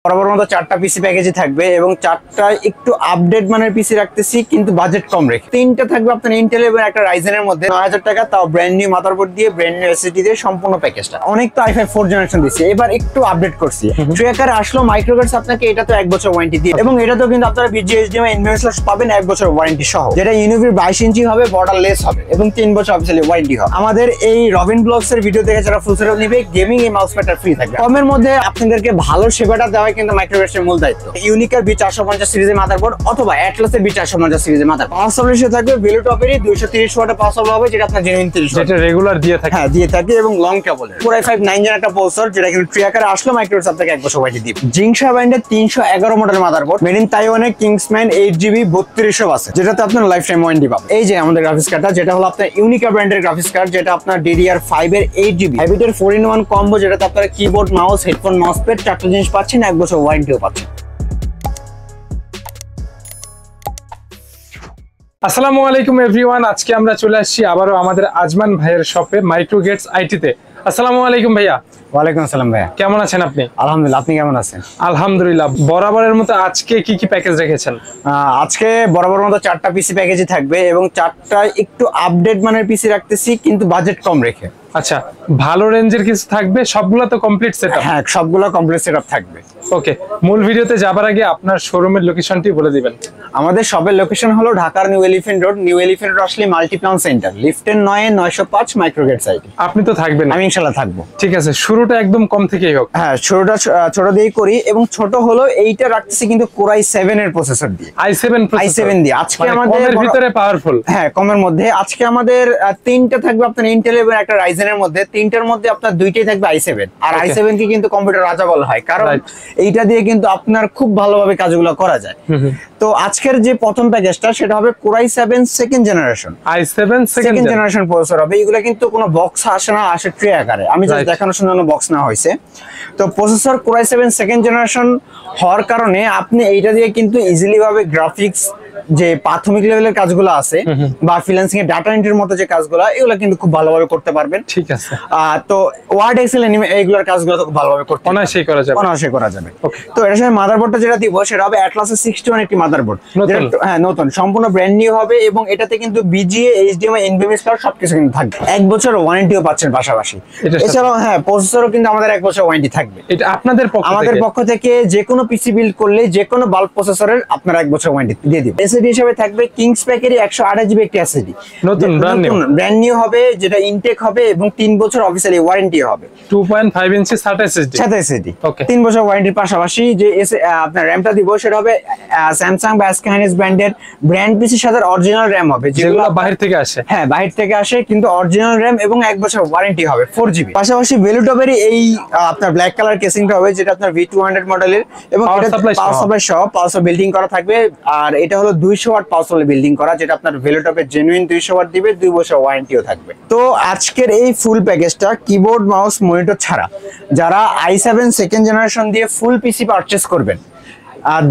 বরাবর মতো 4টা পিসি প্যাকেজই থাকবে এবং 4টা একটু আপডেট মানের পিসি রাখতেছি কিন্তু বাজেট কম রেখে। 3টা থাকবে আপনার ইন্টেল এবং একটা রাইজেনের মধ্যে 9000 টাকা, তাও ব্র্যান্ড নিউ মাদারবোর্ড দিয়ে ব্র্যান্ড নিউ এসএসডি দিয়ে সম্পূর্ণ প্যাকেজটা। অনেক তো i5 4 জেনারেশন দিছি, এবার একটু আপডেট করছি। ট্র্যাকার আসলো মাইক্রোগেটস আপনাকে এটা তো 1 বছর ওয়ারেন্টি দিয়ে, এবং এটা তো কিন্তু আপনারা BGA HDMI এনভিএমএস পাবেন 1 বছর ওয়ারেন্টি সহ, যেটা ইউনিভির 22 ইঞ্চি হবে, বর্ডারলেস হবে এবং 3 বছর অফিসিয়ালি ওয়ারেন্টি হবে। আমাদের এই রবিন ব্লগস এর ভিডিও দেখে যারা ফুল সেটআপ নেবে গেমিং এই মাউস প্যাডটা ফ্রি থাকবে। কমের মধ্যে আপনাদেরকে ভালো সেবাটা দেওয়া কিন্তু মাইক্রোগেটস এর মূল দায়িত্ব। ইউনিকার B450 সিরিজের মাদারবোর্ড অথবা অ্যাটলাসের B450 সিরিজের মাদারবোর্ড। পাওয়ার সাপ্লাই থাকবে ভেলুটপেরই 230 ওয়াটের পাওয়ার সাপ্লাই হবে, যেটা আপনার জেনুইন 30 ওয়াট, যেটা রেগুলার দিয়ে থাকে। হ্যাঁ দিয়ে থাকে, এবং লং কেবলের Core i5 9 জেন একটা প্রসেসর, যেটা কিন্তু ট্র্যাকারে আসলো মাইক্রোগেটস আপনাকে 1 বছর ওয়ারেন্টি দিবে। জিংশা ব্র্যান্ডের 311 মডেলের মাদারবোর্ড, মেড ইন তাইওয়ানের কিংসম্যান 8GB 3200 আছে, যেটাতে আপনার লাইফ টাইম ওয়ারেন্টি পাবেন। এই যে আমাদের গ্রাফিক্স কার্ডটা, যেটা হলো আপনার ইউনিকা ব্র্যান্ডের গ্রাফিক্স কার্ড, যেটা আপনার DDR5 এর 8GB হাইব্রিডের 4-in-1 কম্বো, যেটাতে আপনারা কিবোর্ড, মাউস, হেডফোন, মাউসপ্যাড 4টা জিনিস পাচ্ছেন, 1 বছর ওয়ারেন্টিও পাচ্ছেন। আসসালামু আলাইকুম এভরিওয়ান, আজকে আমরা চলে আসছি আবারও আমাদের আজমান ভাইয়ের শপে মাইক্রোগেটস আইটিতে। আসসালামু আলাইকুম ভাইয়া। ওয়ালাইকুম আসসালাম ভাইয়া, কেমন আছেন আপনি? আলহামদুলিল্লাহ, আপনি কেমন আছেন? আলহামদুলিল্লাহ। বরাবরের মতো আজকে কি কি প্যাকেজ রেখেছেন? আজকে বরাবর মতো 4টা পিসি প্যাকেজই থাকবে এবং 4টা একটু আপডেট মানের পিসি রাখতেছি কিন্তু বাজেট কম রেখে। আচ্ছা, ভালো রেঞ্জের কিছু থাকবে? সবগুলো তো কমপ্লিট সেটআপ? হ্যাঁ, সবগুলো কমপ্লিট সেটআপ থাকবে। ওকে, মূল ভিডিওতে যাবার আগে আপনার শোরুমের লোকেশনটি বলে দিবেন। আমাদের শপের লোকেশন হলো ঢাকার new elephant road. New elephant road আসলে মাল্টিপ্লান সেন্টার, লিফটের 9-905 মাইক্রোগেটস আইটি। আপনি তো থাকবেন? আমি ইনশাআল্লাহ থাকবো। ঠিক আছে, শুরুটা একদম কম থেকেই হোক। হ্যাঁ, শুরুটা ছোট দিয়েই করি, এবং ছোট হলো এইটা রাখতেছি কিন্তু Core i7 এর প্রসেসর দিয়ে, i7 দিয়ে। আজকে আমাদের কমের ভিতরে পাওয়ারফুল। হ্যাঁ, কমের মধ্যে আজকে আমাদের 3টা থাকবে আপনার ইন্টেল এবং একটা রাইজেনের মধ্যে। 3টার মধ্যে আপনার 2টাই থাকবে i7, আর i7 কে কিন্তু কম্পিউটার রাজা বলা হয়, কারণ এইটা দিয়ে কিন্তু আপনার খুব ভালোভাবে কাজগুলো করা যায়। তো আজকের যে প্রথম প্যাকেজটা সেটা হবে Core i7 second generation. Second generation processor হবে। এগুলো কিন্তু কোনো বক্স আসে না, আসে ট্রে আকারে। আমি জাস্ট দেখানোর জন্য বক্স না হয়েছে। তো processor Core i7 second generation হওয়ার কারণে আপনি এইটা দিয়ে কিন্তু ইজিলি ভাবে গ্রাফিক্স যে প্রাথমিক লেভেলের কাজগুলো আছে বা ফ্রিল্যান্সিং এর ডাটা এন্ট্রির মতো যে কাজগুলো, এগুলো কিন্তু খুব ভালোভাবে করতে পারবেন। ঠিক আছে। তো ওয়ার্ড, এক্সেল, এইগুলোর কাজগুলো খুব ভালোভাবে করতে অনায়াসেই করা যাবে। অনায়াসই করা যাবে। তো এর সাথে মাদারবোর্ডটা যেটা দিব সেটা হবে অ্যাটলাসের 61 একটি মাদারবোর্ড। হ্যাঁ, নতুন, সম্পূর্ণ ব্র্যান্ড নিউ হবে, এবং এটাতে কিন্তু BGA HDMI এনভিএমএস সবকিছু কিন্তু থাকবে। 1 বছর ওয়ারেন্টিও পাচ্ছেন পাশাপাশি। এছাড়াও হ্যাঁ, প্রসেসরও কিন্তু আমাদের 1 বছর ওয়ারেন্টি থাকবে। এটা আপনাদের পক্ষ থেকে যে কোনো পিসি বিল্ড করলে যে কোনো বাল্ব প্রসেসরের আপনার 1 বছর ওয়ারেন্টি দিয়ে দিব। এসএসডি হিসেবে থাকবে কিংস প্যাকেরই 128GB একটি এসএসডি, নতুন ব্র্যান্ড নিউ হবে, যেটা ইনটেক হবে, এবং 3 বছর অফিসিয়ালি ওয়ারেন্টি হবে। 2.5 ইঞ্চি SATA SSD 3 বছর ওয়ারেন্টির পাশাপাশি যে আপনার র‍্যামটা দিব সেটা হবে স্যামসাং বা SK hynix ব্র্যান্ড পিসির সাথে অরিজিনাল র‍্যাম হবে, যেগুলো বাইরে থেকে আসে। হ্যাঁ, বাইরে থেকে আসে, কিন্তু অরিজিনাল র‍্যাম, এবং 1 বছর ওয়ারেন্টি হবে 4GB। পাশাপাশি ভেলুটপেরই এই আপনার ব্ল্যাক কালার কেসিংটা হবে, যেটা আপনার V200 মডেলের, এবং এটা পাওয়ার সাপ্লাই সহ পাওয়ার সাপ্লাই বিল্ডিং করা থাকবে। আর এটা হলো 200 ওয়াট পাওয়ার সাপ্লাই বিল্ডিং করা, যেটা আপনার ভেলুটপের জেনুইন 200 ওয়াট দিবে, 2 বছর ওয়ারেন্টিও থাকবে। তো আজকের এই ফুল প্যাকেজটা কিবোর্ড, মাউস, মনিটর ছাড়া যারা i7 সেকেন্ড জেনারেশন দিয়ে ফুল পিসি পারচেজ করবেন,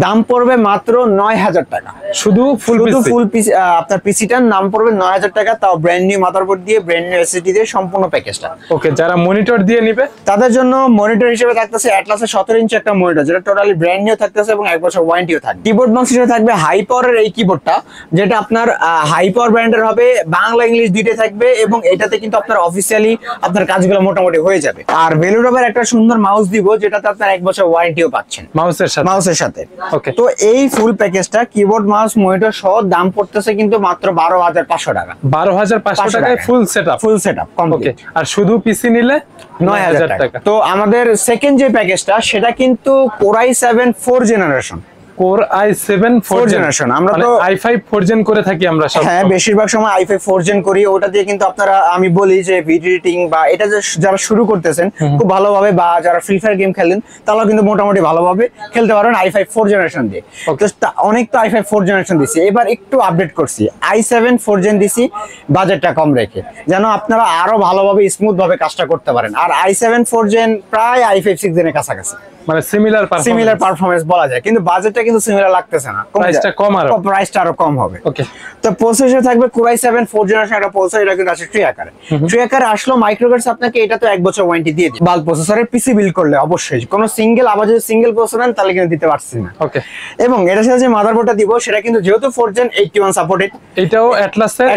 দাম পড়বে মাত্র 9000 টাকা। শুধু ফুল পিসি আপনার পিসিটার নাম পড়বে 9000 টাকা, তাও ব্র্যান্ড নিউ মাদারবোর্ড দিয়ে ব্র্যান্ড নিউ এসএসডি দিয়ে সম্পূর্ণ প্যাকেজটা। ওকে, যারা মনিটর দিয়ে নিবে তাদের জন্য মনিটর হিসেবে থাকতেছে অ্যাটলাসের 17 ইঞ্চি একটা মনিটর, যেটা টোটালি ব্র্যান্ড নিউ থাকতেছে এবং 1 বছর ওয়ারেন্টিও থাকবে। কিবোর্ড মাউস হিসেবে থাকবে হাই পাওয়ারের এই কিবোর্ডটা, যেটা আপনার হাই পাওয়ার ব্র্যান্ডের হবে, বাংলা ইংলিশ দুইটাই থাকবে, এবং এটাতে কিন্তু আপনার অফিসিয়ালি আপনার কাজগুলো মোটামুটি হয়ে যাবে। আর ভেলুটপের একটা সুন্দর মাউস দিব, যেটাতে আপনার 1 বছর ওয়ারেন্টিও পাচ্ছেন মাউসের সাথে। ওকে, তো এই ফুল প্যাকেজটা কিবোর্ড, মাউস, মনিটর সহ দাম পড়তেছে কিন্তু মাত্র 12500 টাকা। 12500 টাকায় ফুল সেটআপ কমপ্লিট। আর শুধু পিসি নিলে 9000 টাকা। তো আমাদের সেকেন্ড যে প্যাকেজটা সেটা কিন্তু Core i7 4 generation. Core i7 4 generation. আমরা তো i5 4 জেন করে থাকি আমরা সব। হ্যাঁ, বেশিরভাগ সময় i5 4 জেন করি। ওটা দিয়ে কিন্তু আপনারা, আমি বলি যে ভিডিও এডিটিং বা এটা যারা শুরু করতেছেন খুব ভালোভাবে, বা যারা ফ্রি ফায়ার গেম খেলেন তারাও কিন্তু মোটামুটি ভালোভাবে খেলতে পারেন i5 4 জেনারেশন দিয়ে। অনেক তো i5 4 জেনারেশন দিছি, এবার একটু আপডেট করছি, i7 4 জেন দিছি, বাজেটটা কম রেখে, যেন আপনারা আরো ভালোভাবে স্মুথ ভাবে কাজটা করতে পারেন। আর i7 4 জেন প্রায় i5 6 জেনের কাছাকাছি। মানে সিমিলার পারফরম্যান্স বলা যায়, কিন্তু বাজেটটা কিন্তু সিমিলার লাগতেছে না, প্রাইসটা কম, আর প্রাইসটা আরো কম হবে। ওকে, তো প্রসেসর থাকবে Core i7 4th জেনারেশন একটা প্রসেসর, এটা কিন্তু আছে ট্রি আকারে। ট্রি আকারে আসলো মাইক্রোগেটস আপনাকে এটা তো 1 বছর ওয়ারেন্টি দিয়ে দিবে। বাল্ক প্রসেসরের পিসি বিল্ড করলে অবশ্যই কোনো সিঙ্গেল, আবার যদি সিঙ্গেল প্রসেসর নেন তাহলে কিন্তু দিতে পারছি না। ওকে, এবং এটার সাথে যে মাদারবোর্ডটা দিব সেটা কিন্তু যেহেতু 4th Gen 81 সাপোর্টেড, এটাও অ্যাটলাসের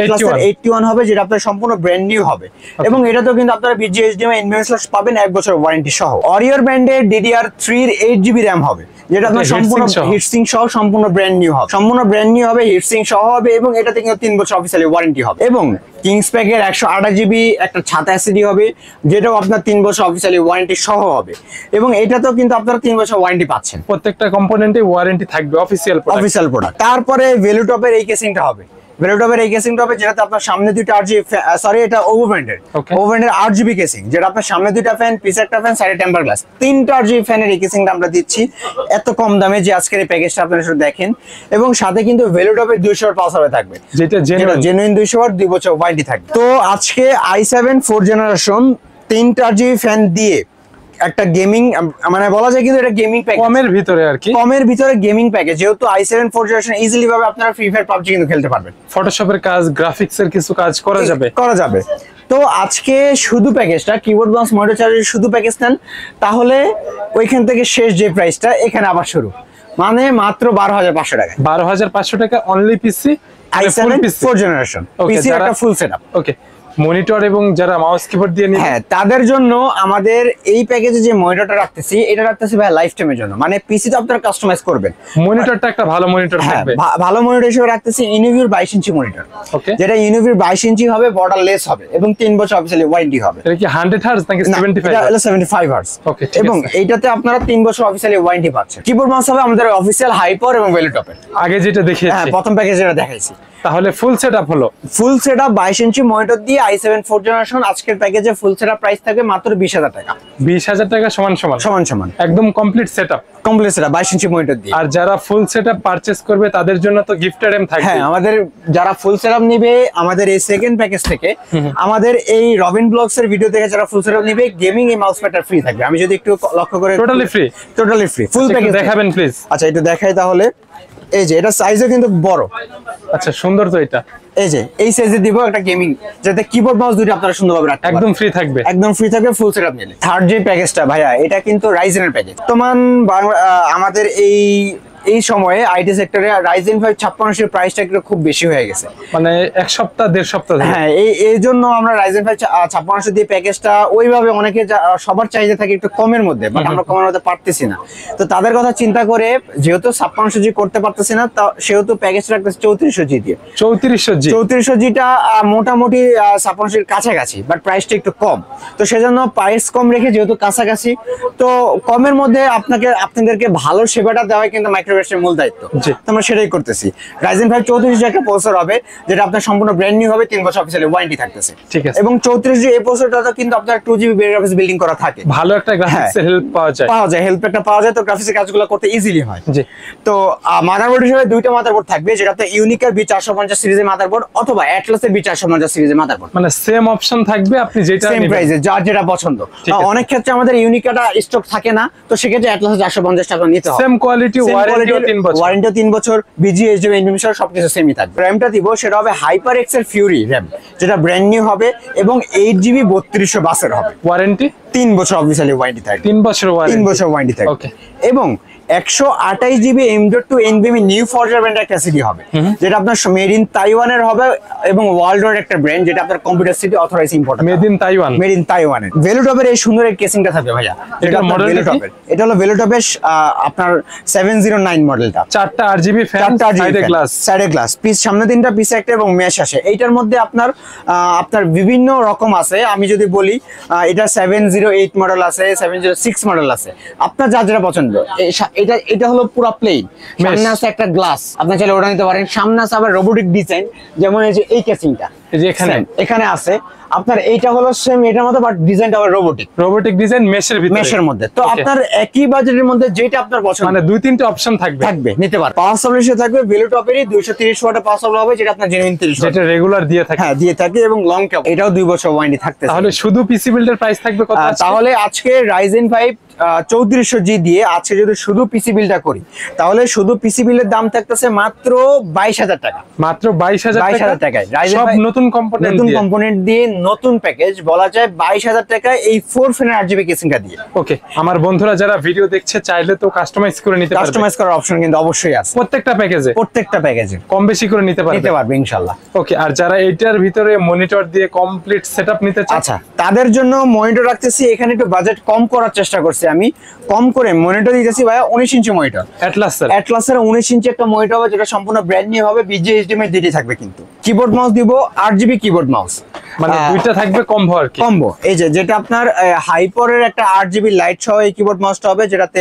81 হবে, যেটা আপনার সম্পূর্ণ ব্র্যান্ড নিউ হবে। এবং এটা তো কিন্তু আপনারা BGA HDMI NVMe স্ল্যাশ পাবেন 1 বছর ওয়ারেন্টি সহ। Orior ব্র্যান্ডের DDR3 এর 8GB RAM হবে, যেটা আপনার সম্পূর্ণ হিটসিঙ্ক সহ সম্পূর্ণ ব্র্যান্ড নিউ হবে, সম্পূর্ণ ব্র্যান্ড নিউ হবে, হিটসিঙ্ক সহ হবে, এবং এটাতে কিন্তু 3 বছর অফিসিয়ালি ওয়ারেন্টি হবে। এবং কিংস প্যাকের 128GB একটা ছাতা এসএসডি হবে, যেটাও আপনার 3 বছর অফিসিয়ালি ওয়ারেন্টি সহ হবে। এবং এটাতেও কিন্তু আপনারা 3 বছর ওয়ারেন্টি পাচ্ছেন, প্রত্যেকটা কম্পোনেন্টে ওয়ারেন্টি থাকবে অফিসিয়াল প্রোডাক্ট। তারপরে ভেলুটপের এই কেসিংটা হবে, ভেলুটপের এই কেসিংটা হবে, যেটাতে আপনার সামনে দুইটা এটা ওভো ব্র্যান্ডের RGB কেসিং, যেটা আপনার সামনে দুইটা ফ্যান, পিছে একটা ফ্যান, সাইডে টেম্পার গ্লাস, 3টা RGB ফ্যানের এই কেসিংটা আমরা দিচ্ছি এত কম দামে, যে আজকের এই প্যাকেজটা আপনারা শুধু দেখেন। এবং সাথে কিন্তু ভেলুটপের 200 ওয়াট পাওয়ার থাকবে, যেটা জেনুইন 200 ওয়াট 2 বছর ওয়ারেন্টি থাকবে। তো আজকে i7 4th জেনারেশন 3টা RGB ফ্যান দিয়ে একটা গেমিং, মানে বলা যায় কিন্তু এটা গেমিং প্যাকেজ, কমের ভিতরে আর কি, কমের ভিতরে গেমিং প্যাকেজ। যেহেতু i7 4th জেনারেশন ইজিলি ভাবে আপনারা ফ্রি ফায়ার পাবজি কিন্তু খেলতে পারবেন, ফটোশপের কাজ, গ্রাফিক্সের কিছু কাজ করা যাবে। তো আজকে শুধু প্যাকেজটা কিবোর্ড মাউস মনিটর চার্জার শুধু প্যাকেজ নেন, তাহলে ওইখান থেকে শেষ যে প্রাইসটা এখানে আবার শুরু, মানে মাত্র 12,500 টাকা। 12,500 টাকা অনলি পিসি i7 4th জেনারেশন পিসি একটা ফুল সেটআপ। ওকে, মনিটর এবং যারা মাউস কিবোর্ড দিয়ে হ্যাঁ, তাদের জন্য আমাদের এই প্যাকেজে যে মনিটরটা রাখতেছি, এটা রাখতেছি ভাই লাইফ টাইমের জন্য, মানে পিসি তো আপনারা কাস্টমাইজ করবেন, মনিটরটা একটা ভালো মনিটর থাকবে, ভালো মনিটর হিসেবে রাখতেছি ইনোভিউর 22 ইঞ্চি মনিটর। ওকে, যেটা ইনোভিউর 22 ইঞ্চি হবে, বর্ডারলেস হবে, এবং 3 বছর অফিসিয়ালি ওয়ারেন্টি হবে। এটা কি 100 হার্জ নাকি 75? এটা হলো 75 হার্জ। ওকে, এবং এইটাতে আপনারা 3 বছর অফিসিয়ালি ওয়ারেন্টি পাচ্ছেন। কিবোর্ড মাউস হবে আমাদের অফিসিয়াল হাইপার এবং ভেলুটপের, আগে যেটা দেখিয়েছি, হ্যাঁ প্রথম প্যাকেজে যেটা দেখাইছি। তাহলে ফুল সেটআপ হলো, ফুল সেটআপ 22 ইঞ্চি মনিটর দিয়ে i7 4th জেনারেশন আজকের প্যাকেজে ফুল সেটআপ প্রাইস থাকবে মাত্র 20,000 টাকা। 20,000 টাকা সমান একদম কমপ্লিট সেটআপ 22 ইঞ্চি মনিটর দিয়ে। আর যারা ফুল সেটআপ পারচেজ করবে তাদের জন্য তো গিফট আইটেম থাকবে। হ্যাঁ, আমাদের যারা ফুল সেটআপ নেবে আমাদের এই সেকেন্ড প্যাকেজ থেকে, আমাদের এই রবিন ব্লগস এর ভিডিও থেকে যারা ফুল সেটআপ নেবে, গেমিং এই মাউস প্যাডটা ফ্রি থাকবে। আমি যদি একটু লক্ষ্য করে, টোটালি ফ্রি ফুল প্যাকেজ দেখাবেন প্লিজ। আচ্ছা, একটু দেখাই তাহলে। এই যে এটা সাইজও কিন্তু বড়, আচ্ছা সুন্দর তো এটা। এই যে এই সাইজে দিব একটা গেমিং, যাতে কিবোর্ড মাউস দুটো আপনারা সুন্দরভাবে রাখতে পারেন। একদম ফ্রি থাকবে ফুল সেটআপ নিলে। থার্ড যে প্যাকেজটা ভাইয়া, এটা কিন্তু রাইজেনের প্যাকেজ। আমাদের এই সময়ে আইটি সেক্টরে রাইজেন 5 5600 প্রাইসটা একটু খুব বেশি হয়ে গেছে, মানে এক সপ্তাহ দেড় সপ্তাহ। হ্যাঁ, এই জন্য আমরা রাইজেন 5 5600 দিয়ে প্যাকেজটা ওইভাবে অনেকে সবার চাহিদা থাকে একটু কমের মধ্যে, বাট আমরা কমের মধ্যে পারতেছি না। তো তাদের কথা চিন্তা করে, যেহেতু 5600G করতে পারতেছি না, সেহেতু প্যাকেজটা রাখতেছি 3400G দিয়ে। 3400Gটা মোটামুটি 5600 কাছাকাছি, বাট প্রাইসটা একটু কম। তো সেজন্য প্রাইস কম রেখে, যেহেতু কাছাকাছি, তো কমের মধ্যে আপনাদেরকে ভালো সেবাটা দেওয়া কিন্তু মাইক্রোগেটসের মূল দায়িত্ব। আমরা সেটাই করতেছি। রাইজেন 5 34G একটা প্রসেসর হবে, যেটা আপনার সম্পূর্ণ ব্র্যান্ড নিউ হবে, 3 বছর অফিসিয়ালি ওয়ারেন্টি থাকতেছে। ঠিক আছে। এবং 34G এই প্রসেসরটা কিন্তু আপনার 2GB গ্রাফিক্স বিল্ডিং করা থাকে, ভালো একটা গ্রাফিক্সের হেল্প পাওয়া যায়, তো গ্রাফিক্সের কাজগুলো করতে ইজিলি হয়। তো মাদারবোর্ড হিসেবে দুইটা মাদারবোর্ড থাকবে, যেটাতে ইউনিকার B450 সিরিজের মাদারবোর্ড অথবা অ্যাটলাসের B450 সিরিজের মাদারবোর্ড, মানে সেম অপশন থাকবে, আপনি যেটা সেম প্রাইসে যার যেটা পছন্দ। অনেক ক্ষেত্রে আমাদের ইউনিকাটা স্টক থাকে না, তো সেক্ষেত্রে অ্যাটলাসের 450 টাকা নিতে হবে। সেম কোয়ালিটি, ওয়ারেন্টি 3 বছর, BGA HDMI NVMe সবকিছু সেমই থাকবে। র‍্যামটা দিব সেটা হবে HyperX এর Fury RAM, যেটা ব্র্যান্ড নিউ হবে, এবং 8GB 3200 বাসের হবে। ওয়ারেন্টি 3 বছর অফিসিয়ালি ওয়ারেন্টি থাকবে। 3 বছর ওয়ারেন্টি থাকবে। ওকে। এবং 128GB M.2 NVMe new ফরজার brand একটা এসএসডি হবে, যেটা আপনার মেড ইন তাইওয়ানের হবে, এবং ওয়ার্ল্ড ওয়াইড একটা ব্র্যান্ড, যেটা আপনার computer city authorize importer. Made in তাইওয়ানের। ভেলুটপের এই সুন্দর এই কেসিংটা থাকবে ভাইয়া, এটা মডেল ভেলুটপের। এটা হলো ভেলুটপের আপনার 709 মডেলটা। 4টা RGB ফ্যান, সাইডে গ্লাস, পিস সামনে 3টা, পিছে একটা, এবং মেশ আসে। এইটার মধ্যে আপনার বিভিন্ন রকম আছে। আমি যদি বলি, এটা 708 মডেল আছে, 706 মডেল আছে, আপনার যা যেটা পছন্দ। এটা হলো পুরো প্লেন, সামনে আছে একটা গ্লাস, আপনি চাইলে ওটা নিতে পারেন। সামনে আছে আবার রোবোটিক ডিজাইন, যেমন এই যে এই কেসিংটা, এই যে এখানে আছে আপনার, এইটা হলো সেম এটার মতো, বাট ডিজাইনটা আবার রোবোটিক ডিজাইন মেশের মধ্যে। তো আপনার একই বাজেটের মধ্যে যেটা আপনার পছন্দ, মানে 2-3টা অপশন থাকবে নিতে পারেন। পাওয়ার সাপ্লাই থাকবে ভেলো টপেরই 230 ওয়াটের পাওয়ার সাপ্লাই হবে, যেটা আপনার জেনুইন 30 ওয়াট, যেটা রেগুলার দিয়ে থাকে। হ্যাঁ দিয়ে থাকে, এবং লং কেবল, এটাও 2 বছর ওয়ারেন্টি থাকতে। তাহলে শুধু পিসি বিল্ডের প্রাইস থাকবে কত? তাহলে আজকে Ryzen 5 3400G দিয়ে আজকে যদি শুধু পিসি বিলটা করি, তাহলে শুধু পিসি বিলের দাম থাকতেছে মাত্র 22,000 টাকা। মাত্র 22,000 টাকায় সব নতুন কম্পোনেন্ট দিয়ে নতুন প্যাকেজ বলা যায় 22,000 টাকা এই 4 ফ্যানের 8GB কেসিংটা দিয়ে। ওকে, আমার বন্ধুরা যারা ভিডিও দেখছে চাইলে তো কাস্টমাইজ করে নিতে পারবে। কাস্টমাইজ করার অপশন কিন্তু অবশ্যই আছে প্রত্যেকটা প্যাকেজে কম বেশি করে নিতে পারবে ইনশাআল্লাহ। ওকে, আর যারা এইটার ভিতরে মনিটর দিয়ে কমপ্লিট সেটআপ নিতে চায়, আচ্ছা তাদের জন্য মনিটর রাখতেছি এখানে, একটু বাজেট কম করার চেষ্টা করছি আমি, কম করে মনিটর দিতেছি ভাই 19 ইঞ্চি মনিটর, অ্যাটলাসের 19 ইঞ্চি একটা মনিটর হবে, যেটা সম্পূর্ণ ব্র্যান্ড নিউ হবে, BGA HDMI দুটি থাকবে। কিন্তু কিবোর্ড মাউস দিব 8GB কিবোর্ড মাউস, মানে দুইটা থাকবে কম্বো আর কি। কম্বো এই যেটা আপনার হাইপারের একটা 8GB লাইট সহ এই কিবোর্ড মাউসটা হবে, যেটাতে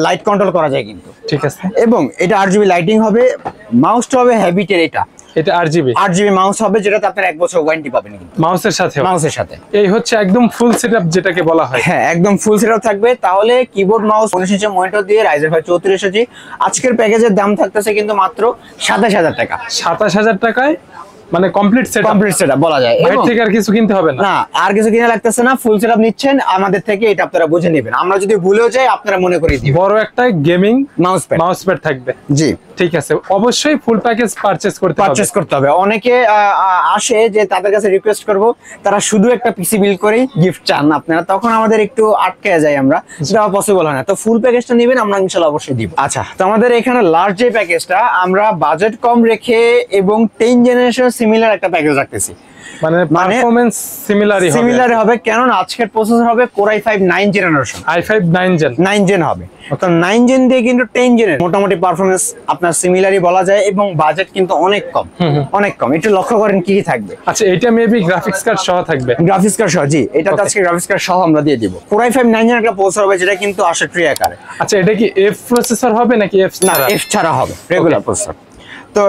লাইট কন্ট্রোল করা যায় কিন্তু, ঠিক আছে। এবং এটা 8GB লাইটিং হবে, মাউসটা হবে হ্যাবিটের, এটা 8GB মাউস হবে, যেটাতে আপনার 1 বছর ওয়ারেন্টি পাবেন কিন্তু মাউসের সাথে। এই হচ্ছে একদম ফুল সেটআপ যেটাকে বলা হয়। হ্যাঁ একদম ফুল সেটআপ থাকবে। তাহলে কিবোর্ড মাউস 19 ইঞ্চি মনিটর দিয়ে Ryzen 5 3400G আজকের প্যাকেজের দাম থাকতেছে কিন্তু মাত্র 27000 টাকা। 27000 টাকায় মানে কমপ্লিট সেটআপ বলা যায়। বাইরে থেকে আর কিছু কিনতে হবে না, আর কিছু কিনা লাগতেছে না, ফুল সেটআপ নিচ্ছেন আমাদের থেকে, এটা আপনারা বুঝে নেবেন। আমরা যদি ভুলেও যাই আপনারা মনে করে দিবেন। বড় একটা গেমিং মাউস প্যাড থাকবে। জি ঠিক আছে, অবশ্যই ফুল প্যাকেজ পারচেজ করতে হবে। অনেকে আসে যে তাদের কাছে রিকোয়েস্ট করব, তারা শুধু একটা পিসি বিল্ড করে গিফট চান আপনারা, তখন আমাদের একটু আটকে যায়, আমরা সেটা পসিবল হয় না। তো ফুল প্যাকেজটা নেবেন, আমরা ইনশাআল্লাহ অবশ্যই দিব। আচ্ছা, তো আমাদের এখানে লার্জ যে প্যাকেজটা, আমরা বাজেট কম রেখে এবং 10 জেনারেশন সিমিলার একটা প্যাকেজ রাখতেছি, মানে পারফরম্যান্স সিমিলার হবে। কেন না আজকের প্রসেসর হবে Core i5 9 generation, i5 9 gen হবে। তো 9 জেন দিয়ে কিন্তু 10 জেনের মোটামুটি পারফরম্যান্স আপনার সিমিলারই বলা যায়, এবং বাজেট কিন্তু অনেক কম। একটু লক্ষ্য করেন কি থাকবে। আচ্ছা, এটা মেবি গ্রাফিক্স কার্ড সহ থাকবে। গ্রাফিক্স কার্ড সহ, জি এটা তো আজকে গ্রাফিক্স কার্ড সহ আমরা দিয়ে দিব। Core i5 9 জেনের একটা প্রসেসর হবে, যেটা কিন্তু আসে ট্রি আকারে। আচ্ছা, এটা কি F প্রসেসর হবে নাকি F ছাড়া হবে, রেগুলার প্রসেসর? তো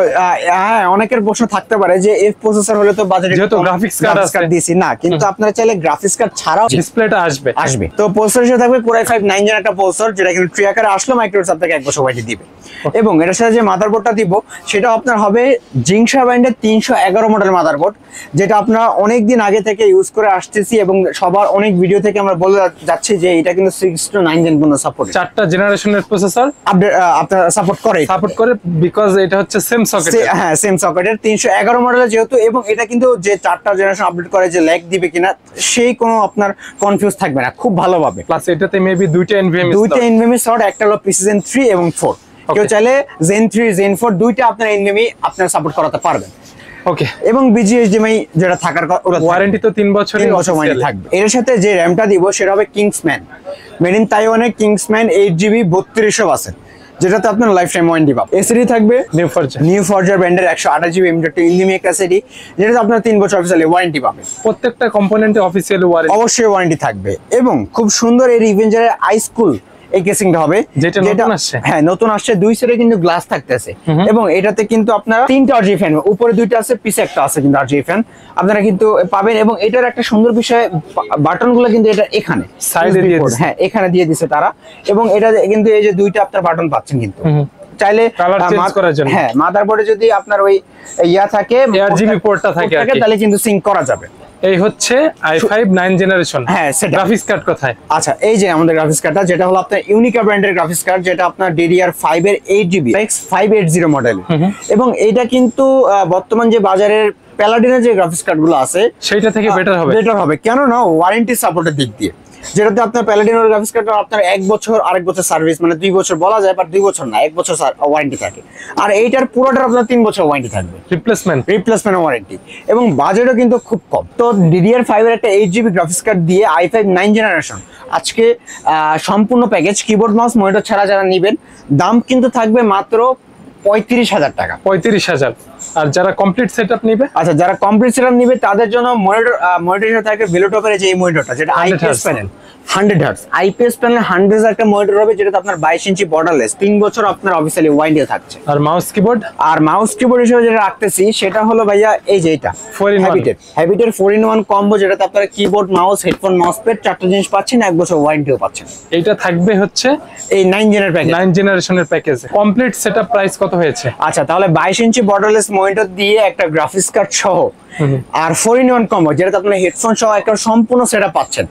হ্যাঁ, অনেকের প্রশ্ন থাকতে পারে যে এফ প্রসেসর হলে তো বাজেটে যেহেতু গ্রাফিক্স কার্ড দিছি না, কিন্তু আপনারা চাইলে গ্রাফিক্স কার্ড ছাড়াও ডিসপ্লেটা আসবে। তো প্রসেসর হিসেবে থাকবে Core i5 9 জেন একটা প্রসেসর, যেটা কিন্তু ট্রি আকারে আসলো, মাইক্রোসফট আপনাকে 1 বছর ওয়ারেন্টি দিবে। এবং এটার সাথে যে মাদারবোর্ডটা দিব, সেটা আপনার হবে জিংসা ব্র্যান্ডের 311 মডেল মাদারবোর্ড, যেটা আপনারা অনেক দিন আগে থেকে ইউজ করে আসতেছি, এবং সবার অনেক ভিডিও থেকে আমরা বলে যাচ্ছি যে এটা কিন্তু 6 to 9 জেন পর্যন্ত সাপোর্ট, 4টা জেনারেশনের প্রসেসর আপডেট আপনারা সাপোর্ট করে, বিকজ এটা হচ্ছে সেম সকেট। হ্যাঁ, সেম সকেটের 311 মডেলের যেহেতু, এবং এটা কিন্তু যে 4টা জেনারেশন আপডেট করে যে ল্যাগ দিবে কিনা সেই কোনো আপনার কনফিউজ থাকবে না, খুব ভালোভাবে। প্লাস এটাতে মেবি দুইটা এনভিএমই স্লট, একটা হলো Precision 3 এবং 4। কেউ চাইলে Zen 3 Zen 4 দুইটা আপনার এনভিএমই আপনার সাপোর্ট করাতে পারবেন। ওকে, এবং BGA HDMI যেটা থাকার ওয়ারেন্টি তো 3 বছর ওয়ারেন্টি থাকবে। এর সাথে যে র‍্যামটা দিব সেটা হবে Kingsman, মেড ইন তাইওয়ানের Kingsman 8GB 3200 যেটাতে আপনার লাইফ টাইম ওয়ারেন্টি পাবেন। এসএডি থাকবে নিউ ফরজার ব্র্যান্ডের 128GB M.2 ইনভিএমই একটা এসএডি, যেটাতে আপনার 3 বছর অফিসিয়ালি ওয়ারেন্টি পাবেন। প্রত্যেকটা কম্পোনেন্টে অফিসিয়ালি ওয়ারেন্টি অবশ্যই ওয়ারেন্টি থাকবে। এবং খুব সুন্দর এই রিভেঞ্জারের আইস্কুল এই কেসিংটা হবে, যেটা নতুন আসছে। হ্যাঁ, নতুন আসছে, দুই সাইডে কিন্তু গ্লাস থাকতেছে, এবং এটাতে কিন্তু আপনার 3টা RGB ফ্যান, উপরে 2টা আছে, পিছে একটা আছে কিন্তু RGB ফ্যান আপনারা কিন্তু পাবেন। এবং এটার একটা সুন্দর বিষয়, বাটনগুলো কিন্তু এটা এখানে সাইডে দিয়ে দিয়েছে। হ্যাঁ, এখানে দিয়ে দিয়েছে তারা, এবং এটা কিন্তু এই যে 2টা আপনার বাটন পাচ্ছেন কিন্তু, চাইলে কালার চেঞ্জ করার জন্য। হ্যাঁ, মাদারবোর্ডে যদি আপনার ওই থাকে RGB পোর্টটা থাকে, তাহলে কিন্তু সিঙ্ক করা যাবে। এই হচ্ছে i5 9 জেনারেশন। হ্যাঁ, গ্রাফিক্স কার্ড কোথায়? আচ্ছা, এই যে আমাদের গ্রাফিক্স কার্ডটা, যেটা হলো আপনার ইউনিকা ব্র্যান্ডের গ্রাফিক্স কার্ড, যেটা আপনার DDR5 এর 8GB X580 মডেল। এবং এটা কিন্তু বর্তমান যে বাজারের প্যালাডিনের যে গ্রাফিক্স কার্ডগুলো আছে সেটা থেকে বেটার হবে। কেন না ওয়ারেন্টি সাপোর্টের দিক দিয়ে, যেটাতে আপনার প্যালাডিনের গ্রাফিক্স কার্ড আপনার 1 বছর, আরেক বছর সার্ভিস, মানে 2 বছর বলা যায়, বাট 2 বছর না, 1 বছর ওয়ারেন্টি থাকে। আর এইটার পুরোটার আপনার 3 বছর ওয়ারেন্টি থাকবে, রিপ্লেসমেন্ট ওয়ারেন্টি, এবং বাজেটও কিন্তু খুব কম। তো DDR5 এর একটা 8GB গ্রাফিক্স কার্ড দিয়ে i5 9 জেনারেশন আজকে সম্পূর্ণ প্যাকেজ, কিবোর্ড মাউস মনিটর ছাড়া যারা নেবেন, দাম কিন্তু থাকবে মাত্র 35,000 টাকা। 35,000 আর যারা কমপ্লিট সেটআপ নেবে, আচ্ছা যারা কমপ্লিট সেটআপ নিবে তাদের জন্য মনিটর থাকে ভেলোটপের যে মনিটরটা, যেটা 100 IPS hertz। Panel 100 hertz IPS panel 100 একটা মনিটর হবে, যেটা আপনার 22 ইঞ্চি বর্ডারলেস, 3 বছর আপনার অফিসিয়ালি ওয়ারেন্টি থাকছে। আর মাউস কিবোর্ড, আর মাউস কিবোর্ড হিসেবে যেটা রাখতেছি সেটা হলো ভাইয়া এই যে এটা 4-in-1 হ্যাবিটের 4-in-1 কম্বো, যেটাতে আপনারা কিবোর্ড, মাউস, হেডফোন, মাউসপ্যাড 4টা জিনিস পাচ্ছেন, 1 বছর ওয়ারেন্টিও পাচ্ছেন। এইটা থাকবে হচ্ছে এই 9 জেনের প্যাকেজ। 9 জেনারেশনের প্যাকেজ। কমপ্লিট সেটআপ প্রাইস কত হয়েছে? আচ্ছা তাহলে 22 ইঞ্চি বর্ডারলেস মনিটর দিয়ে একটা গ্রাফিক্স কার্ড সহ আর 4-in-1 কম্বো, যেটাতে আপনারা হেডফোন সহ একটা সম্পূর্ণ সেটআপ পাচ্ছেন,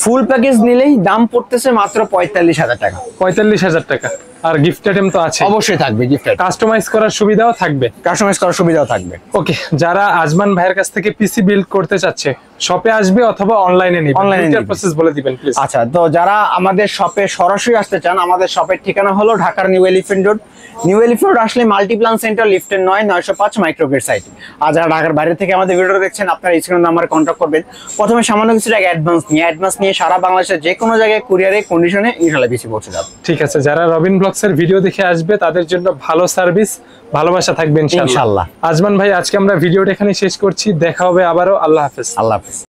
ফুল প্যাকেজ নিলেই দাম পড়তেছে মাত্র 45,000 টাকা। 45,000 টাকা। আর গিফট আইটেম তো আছে, অবশ্যই থাকবে গিফট আইটেম, কাস্টমাইজ করার সুবিধাও থাকবে, কাস্টমাইজ করার সুবিধাও থাকবে। ওকে, যারা আজমান ভাইয়ের কাছ থেকে পিসি বিল্ড করতে চাচ্ছে শপে আসবে অথবা অনলাইনে নিবে, Online এ দুইটার নিবে। প্রসেস বলে দিবেন প্লিজ। আচ্ছা তো যারা আমাদের শপে সরাসরি আসতে চান, আমাদের শপের ঠিকানা হলো ঢাকার new elephant road. New elephant road আসলে মাল্টিপ্লান সেন্টার লিফটের 9/905 মাইক্রোগেট সাইট। আর যারা ঢাকার বাইরে থেকে আমাদের ভিডিওটা দেখছেন, আপনারা স্ক্রিন নাম্বারে কন্ট্যাক্ট করবেন। প্রথমে সামান্য কিছু টাকা অ্যাডভান্স নিয়ে সারা বাংলাদেশের যে কোনো জায়গায় কুরিয়ারে কন্ডিশনে ইনশাআল্লাহ পিসি পৌঁছে যাবে। ঠিক আছে, যারা রবিন ব্লগসের ভিডিও দেখে আসবে তাদের জন্য ভালো সার্ভিস, ভালোবাসা থাকবে ইনশাআল্লাহ। ইনশাআল্লাহ। আজমান ভাই, আজকে আমরা ভিডিওটা এখানে শেষ করছি, দেখা হবে আবারও। আল্লাহ হাফেজ। আল্লাহ হাফেজ।